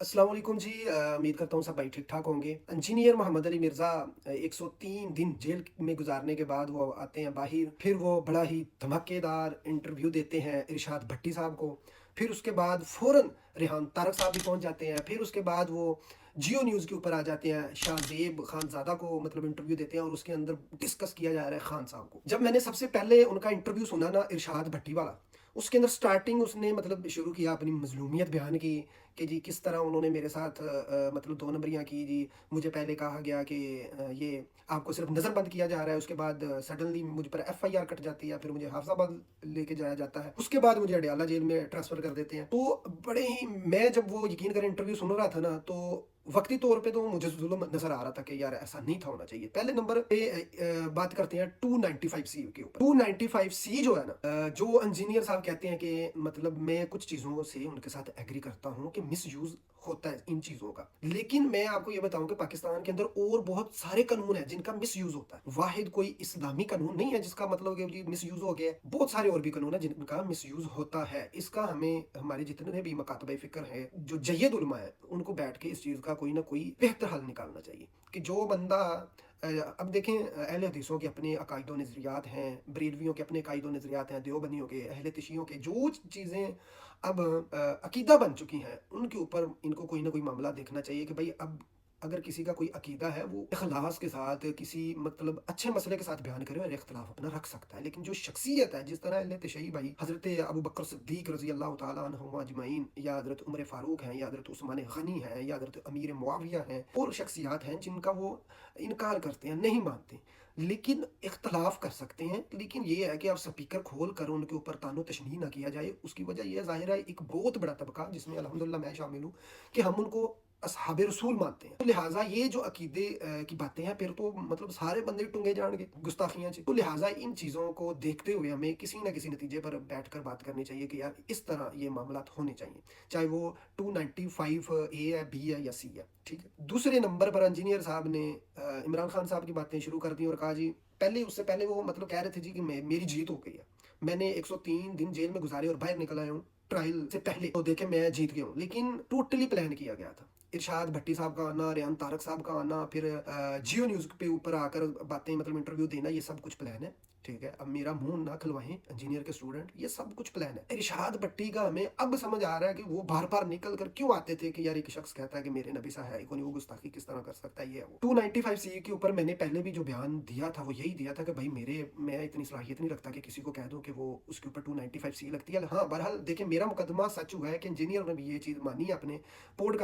अस्सलाम वालेकुम जी। उम्मीद करता हूँ सब भाई ठीक ठाक होंगे। इंजीनियर मोहम्मद अली मिर्ज़ा 103 दिन जेल में गुजारने के बाद वो आते हैं बाहर। फिर वो बड़ा ही धमाकेदार इंटरव्यू देते हैं इरशाद भट्टी साहब को। फिर उसके बाद फ़ौरन रेहान तारक साहब भी पहुंच जाते हैं। फिर उसके बाद वो जियो न्यूज़ के ऊपर आ जाते हैं, शाहजेब खानज़ादा को मतलब इंटरव्यू देते हैं और उसके अंदर डिस्कस किया जा रहा है खान साहब को। जब मैंने सबसे पहले उनका इंटरव्यू सुना ना इरशाद भट्टी वाला, उसके अंदर स्टार्टिंग उसने मतलब शुरू किया अपनी मजलूमियत बयान की कि जी किस तरह उन्होंने मेरे साथ मतलब दो नंबरियाँ की जी। मुझे पहले कहा गया कि ये आपको सिर्फ नज़रबंद किया जा रहा है, उसके बाद सडनली मुझ पर एफआईआर कट जाती है, फिर मुझे हाफिजाबाद लेके जाया जाता है, उसके बाद मुझे अडयाला जेल में ट्रांसफ़र कर देते हैं। तो बड़े ही मैं जब वो यकीन करें इंटरव्यू सुन रहा था ना, तो वक्ती तौर पे तो मुझे जुल्म नजर आ रहा था कि यार ऐसा नहीं था होना चाहिए। पहले नंबर पे बात करते हैं 295 सी के ऊपर। 295 सी जो है ना, जो इंजीनियर साहब कहते हैं कि मतलब मैं कुछ चीज़ों से उनके साथ एग्री करता हूँ कि मिस यूज़ होता है इन चीज़ों का, लेकिन मैं आपको ये बताऊं कि पाकिस्तान के अंदर और बहुत सारे कानून हैं जिनका मिस यूज़ होता है। वाहिद कोई इस्लामी कानून नहीं है जिसका मतलब कि मिस यूज़ हो गया है। बहुत सारे और भी कानून है जिनका मिस यूज़ होता है। इसका हमें हमारे जितने भी मकातबे फ़िक्र हैं, जो जय्यद उलमा है, उनको बैठ के इस चीज़ का कोई ना कोई बेहतर हल निकालना चाहिए कि जो बंदा अब देखें, अहले हदीसों के अपने अकायद नज़रियात हैं, बरेलवियों के अपने अकायद नज़रियात हैं, देवबंदियों के, अहले तशियों के, जो चीज़ें अब अकीदा बन चुकी हैं, उनके ऊपर इनको कोई ना कोई मामला देखना चाहिए कि भाई अब अगर किसी का कोई अकीदा है वो इखलास के साथ किसी मतलब अच्छे मसले के साथ बयान करे और इख्तलाफ अपना रख सकता है। लेकिन जो शख्सियत है, जिस तरह अहले तशय्युई भाई हज़रत अबू बकर सिद्दीक रज़ी अल्लाह तआला अन्हुम अजमईन, या हज़रत उमर फ़ारूक हैं, या हज़रत उस्मान गनी हैं, या हज़रत अमीर मुआविया हैं, और शख्सियात हैं जिनका वो इनकार करते हैं, नहीं मानते, लेकिन इख्तलाफ कर सकते हैं। लेकिन ये है कि अब स्पीकर खोल कर उनके ऊपर तानो तशनीह ना किया जाए। उसकी वजह यह ज़ाहिर है एक बहुत बड़ा तबका जिसमें अल्हम्दुलिल्लाह मैं शामिल हूँ कि हम उनको असहाबे रसूल मानते हैं। तो लिहाजा ये जो अकीदे की बातें हैं, फिर तो मतलब सारे बंदे टूंगे जाएंगे गुस्ताखियां च। तो लिहाजा इन चीज़ों को देखते हुए हमें किसी न किसी नतीजे पर बैठकर बात करनी चाहिए कि यार इस तरह ये मामला होने चाहिए, चाहे वो 295 ए है, बी है, या सी है। ठीक है। दूसरे नंबर पर इंजीनियर साहब ने इमरान खान साहब की बातें शुरू कर दी और कहा जी, पहले उससे पहले वो मतलब कह रहे थे जी कि मेरी जीत हो गई है, मैंने 103 दिन जेल में गुजारे और बाहर निकल आया हूँ ट्रायल से पहले, तो देखे मैं जीत गया हूँ। लेकिन टोटली प्लान किया गया था। इरशाद भट्टी साहब का आना, रेहान तारक साहब का आना, फिर जियो न्यूज़ पे ऊपर आकर बातें मतलब इंटरव्यू देना, ये सब कुछ प्लान है। ठीक है। अब मेरा मुंह ना खुलवाएं इंजीनियर के स्टूडेंट, ये सब कुछ प्लान है। इरशाद भट्टी का हमें अब समझ आ रहा है कि वो बार बार निकल कर क्यों आते थे कि यार एक शख्स कहता है कि मेरे नबी सा है कौन, वो गुस्ताखी किस तरह कर सकता है, ये है वो। 295 सी के ऊपर मैंने पहले भी जो बयान दिया था वो यही दिया था कि भाई मैं इतनी सलाहियत नहीं रखता कि किसी को कह दूं कि वो उसके ऊपर 295 सी लगती है। हाँ, बहरहाल देखिए, मेरा मुकदमा सच हुआ है कि इंजीनियर ने भी ये चीज़ मानी है अपने पॉडकास्ट